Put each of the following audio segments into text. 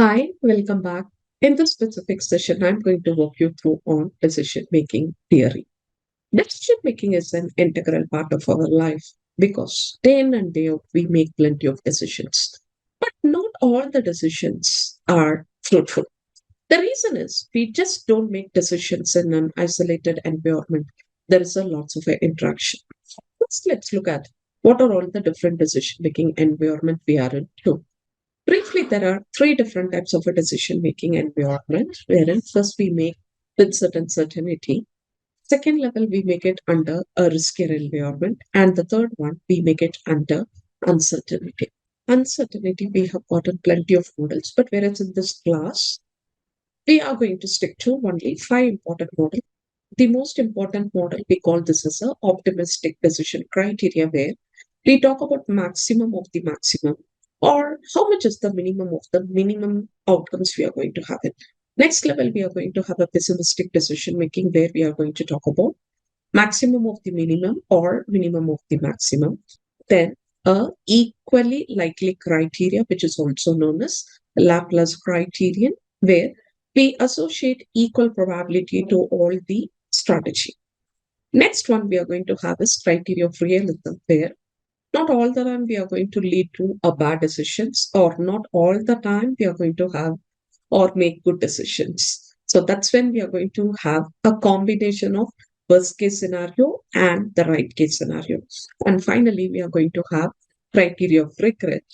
Hi, welcome back. In this specific session, I'm going to walk you through on decision making theory. Decision making is an integral part of our life because day in and day out we make plenty of decisions. But not all the decisions are fruitful. The reason is we just don't make decisions in an isolated environment. There is a lots of interaction. First, let's look at what are all the different decision making environment we are in. Briefly, there are three different types of a decision making environment, wherein first we make with certain certainty. Second level, we make it under a riskier environment. And the third one, we make it under uncertainty. Uncertainty, we have gotten plenty of models, but whereas in this class, we are going to stick to only five important models. The most important model, we call this as a optimistic decision criteria, where we talk about maximum of the maximum or how much is the minimum outcomes we are going to have it. Next level, we are going to have a pessimistic decision making where we are going to talk about maximum of the minimum or minimum of the maximum. Then a equally likely criteria, which is also known as Laplace criterion, where we associate equal probability to all the strategy. Next one we are going to have is criteria of realism, where not all the time we are going to lead to a bad decisions, or not all the time we are going to have or make good decisions. So that's when we are going to have a combination of worst case scenario and the right case scenario. And finally, we are going to have criteria of regret,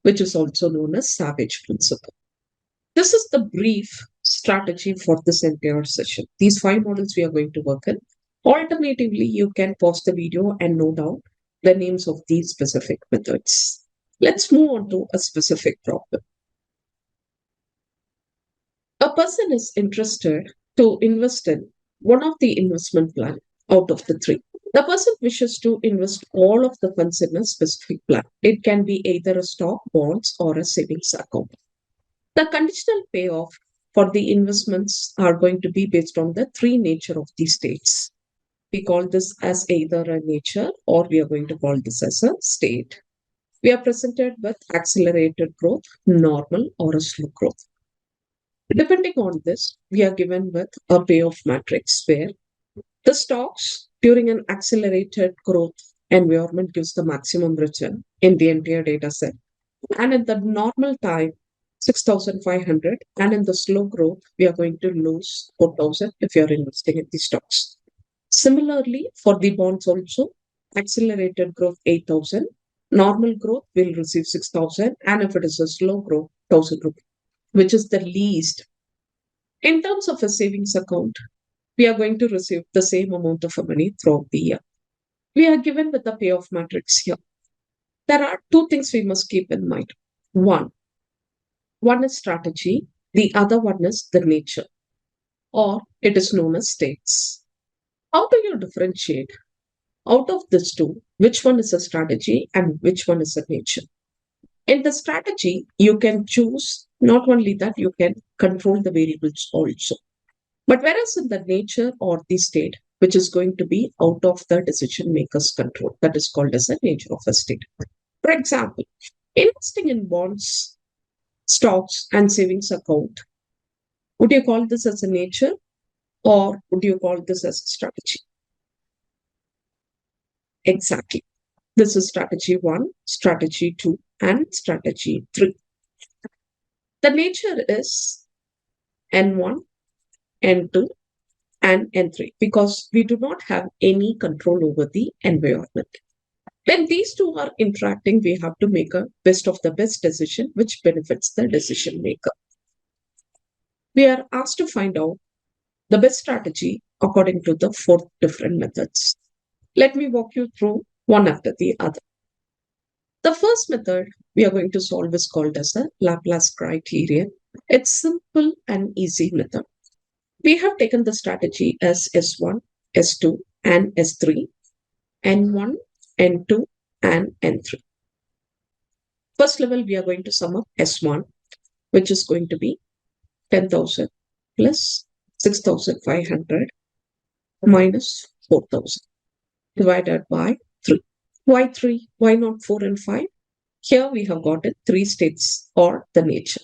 which is also known as savage principle. This is the brief strategy for this entire session. These five models we are going to work in. Alternatively, you can pause the video and note down the names of these specific methods. Let's move on to a specific problem. A person is interested to invest in one of the investment plan out of the three. The person wishes to invest all of the funds in a specific plan. It can be either a stock, bonds, or a savings account. The conditional payoff for the investments are going to be based on the three nature of the states. We call this as either a nature or we are going to call this as a state. We are presented with accelerated growth, normal, or a slow growth. Depending on this, we are given with a payoff matrix where the stocks during an accelerated growth environment gives the maximum return in the entire data set. And in the normal time, 6,500. And in the slow growth, we are going to lose 4,000 if you are investing in the stocks. Similarly, for the bonds also, accelerated growth 8,000. Normal growth will receive 6,000. And if it is a slow growth, 1,000 rupees, which is the least. In terms of a savings account, we are going to receive the same amount of money throughout the year. We are given with the payoff matrix here. There are two things we must keep in mind. One is strategy, the other one is the nature, or it is known as states. How do you differentiate out of these two, which one is a strategy and which one is a nature? In the strategy, you can choose not only that, you can control the variables also. But whereas in the nature or the state, which is going to be out of the decision maker's control, that is called as a nature of a state. For example, investing in bonds, stocks, and savings account, would you call this as a nature or would you call this as a strategy? Exactly. This is strategy one, strategy two, and strategy three. The nature is N1, N2, and N3 because we do not have any control over the environment. When these two are interacting, we have to make a best of the best decision which benefits the decision maker. We are asked to find out the best strategy according to the four different methods. Let me walk you through one after the other. The first method we are going to solve is called as a Laplace criterion. It's simple and easy method. We have taken the strategy as S1, S2, and S3, N1, N2, and N3. First level, we are going to sum up S1, which is going to be 10,000 plus 6,500 minus 4,000 divided by 3. Why 3? Why not 4 and 5? Here we have got it 3 states or the nature.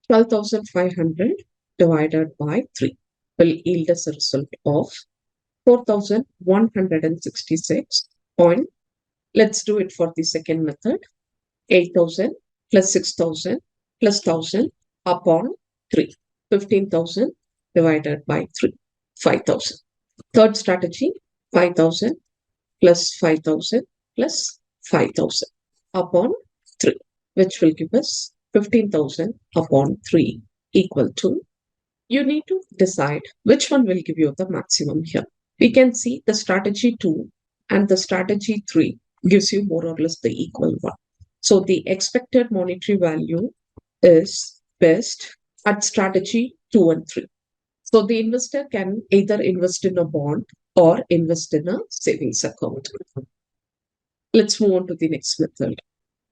12,500 divided by 3 will yield us a result of 4,166 point. Let's do it for the second method. 8,000 plus 6,000 plus 1,000 upon 3. 15,000 divided by 3. 5,000. Third strategy, 5,000 plus 5,000 plus 5,000 upon 3, which will give us 15,000 upon 3 equal to. You need to decide which one will give you the maximum here. We can see the strategy 2 and the strategy 3 gives you more or less the equal one. So the expected monetary value is best at strategy 2 and 3. So the investor can either invest in a bond or invest in a savings account. Let's move on to the next method,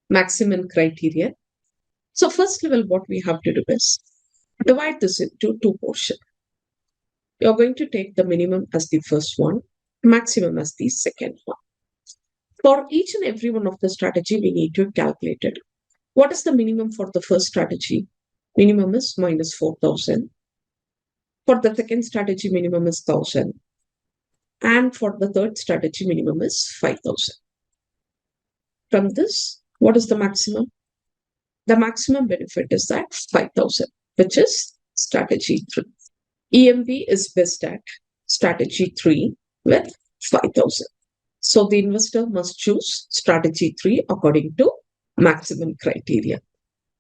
Maximin criterion. So first level, what we have to do is divide this into two portions. You're going to take the minimum as the first one, maximum as the second one. For each and every one of the strategy, we need to calculate it. What is the minimum for the first strategy? Minimum is minus 4,000. For the second strategy, minimum is 1,000. And for the third strategy, minimum is 5,000. From this, what is the maximum? The maximum benefit is that 5,000, which is strategy 3. EMV is best at strategy 3 with 5,000. So the investor must choose strategy 3 according to Maximin criterion.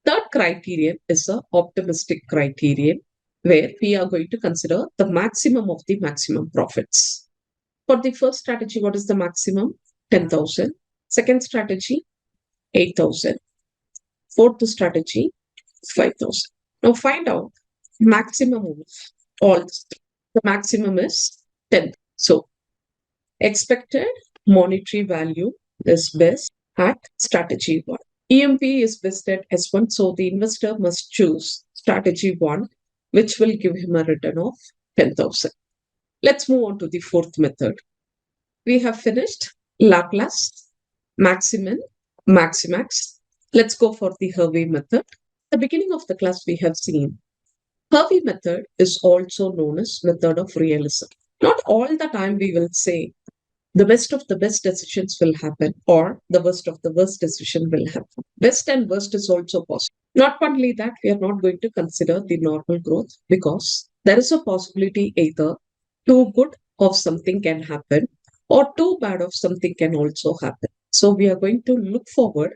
Third criterion is an optimistic criterion where we are going to consider the maximum of the maximum profits. For the first strategy, what is the maximum? 10,000. Second strategy, 8,000. Fourth strategy, 5,000. Now find out maximum of all this. The maximum is 10. So expected monetary value is best at strategy 1. EMP is best at S1. So the investor must choose strategy 1, which will give him a return of 10,000. Let's move on to the fourth method. We have finished Laplace, Maximin, Maximax. Let's go for the Hurwicz method. At the beginning of the class, we have seen Hurwicz method is also known as method of realism. Not all the time we will say the best of the best decisions will happen or the worst of the worst decision will happen. Best and worst is also possible. Not only that, we are not going to consider the normal growth because there is a possibility either too good of something can happen or too bad of something can also happen. So we are going to look forward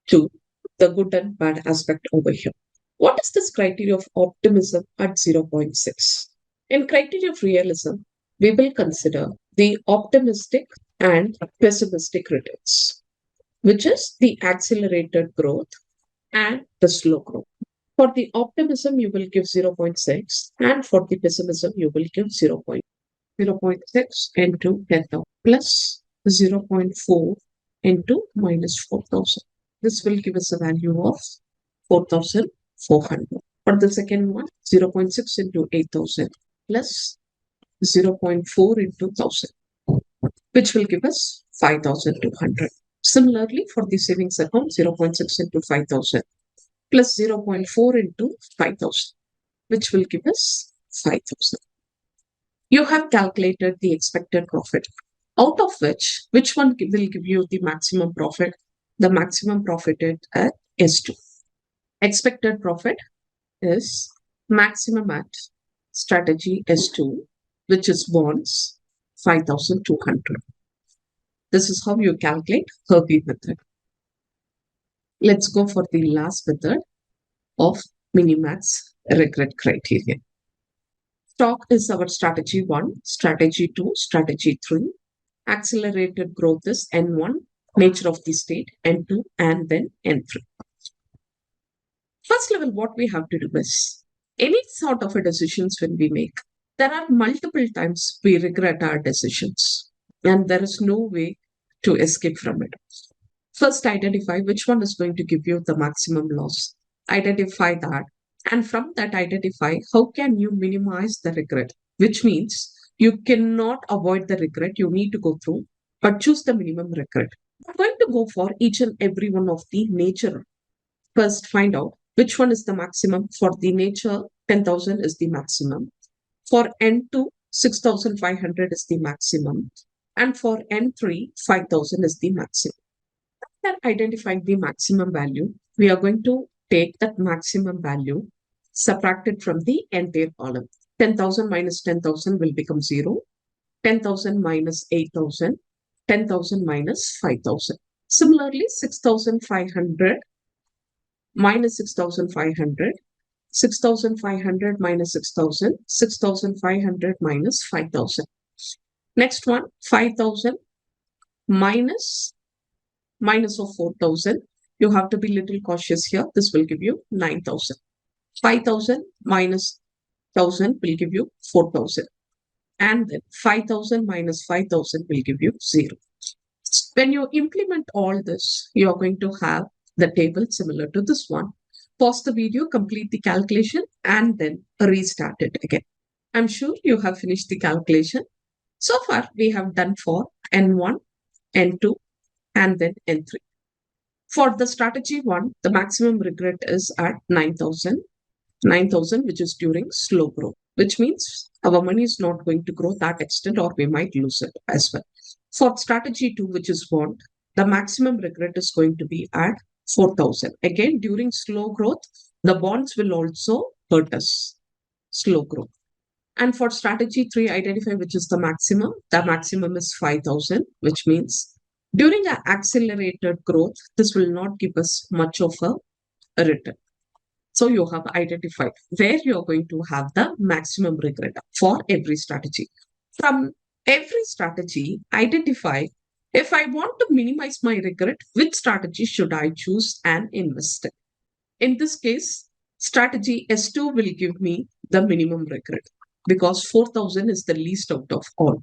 to the good and bad aspect over here. What is this criteria of optimism at 0.6? In criteria of realism, we will consider the optimistic and pessimistic returns, which is the accelerated growth and the slow growth. For the optimism, you will give 0.6, and for the pessimism, you will give 0.6 into 10,000 plus 0.4 into minus 4,000. This will give us a value of 4,400. For the second one, 0.6 into 8,000 plus 0.4 into 1,000, which will give us 5,200. Similarly, for the savings account, 0.6 into 5,000 plus 0.4 into 5,000, which will give us 5,000. You have calculated the expected profit, out of which one will give you the maximum profit? The maximum profit is at S2. Expected profit is maximum at strategy S2, which is bonds, 5,200. This is how you calculate Hurwicz method. Let's go for the last method of Minimax regret criterion. Stock is our strategy 1, strategy 2, strategy 3. Accelerated growth is N1, nature of the state, N2, and then N3. First level, what we have to do is any sort of a decisions when we make, there are multiple times we regret our decisions and there is no way to escape from it. First, identify which one is going to give you the maximum loss. Identify that. And from that, identify how can you minimize the regret, which means you cannot avoid the regret. You need to go through, but choose the minimum regret. I'm going to go for each and every one of the nature. First, find out which one is the maximum. For the nature, 10,000 is the maximum. For N2, 6,500 is the maximum. And for N3, 5,000 is the maximum. After identifying the maximum value, we are going to take that maximum value, subtract it from the entire column. 10,000 minus 10,000 will become 0. 10,000 minus 8,000, 10,000 minus 5,000. Similarly, 6,500 minus 6,500, 6,500 minus 6,000, 6,500 minus 5,000. Next one, 5,000 minus of 4,000. You have to be little cautious here. This will give you 9,000. 5,000 minus 1,000 will give you 4,000. And then 5,000 minus 5,000 will give you 0. When you implement all this, you're going to have the table similar to this one. Pause the video, complete the calculation, and then restart it again. I'm sure you have finished the calculation. So far, we have done for N1, N2, and then N3. For the strategy 1, the maximum regret is at 9,000, which is during slow growth, which means our money is not going to grow that extent or we might lose it as well. For strategy 2, which is bond, the maximum regret is going to be at 4,000. Again, during slow growth, the bonds will also hurt us. Slow growth. And for strategy 3, identify which is the maximum. The maximum is 5,000, which means during an accelerated growth, this will not give us much of a return. So you have identified where you're going to have the maximum regret for every strategy. From every strategy, identify if I want to minimize my regret, which strategy should I choose and invest in? In this case, strategy S2 will give me the minimum regret because 4,000 is the least out of all.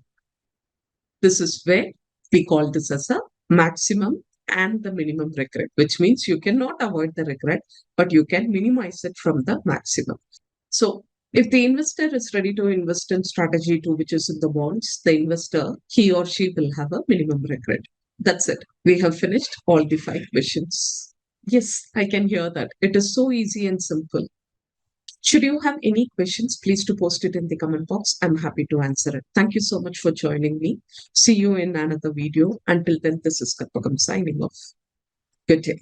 This is where we call this as a maximum and the minimum regret, which means you cannot avoid the regret, but you can minimize it from the maximum. So if the investor is ready to invest in strategy 2, which is in the bonds, the investor, he or she will have a minimum regret. That's it. We have finished all the 5 questions. Yes, I can hear that. It is so easy and simple. Should you have any questions, please to post it in the comment box. I'm happy to answer it. Thank you so much for joining me. See you in another video. Until then, this is Katpakam signing off. Good day.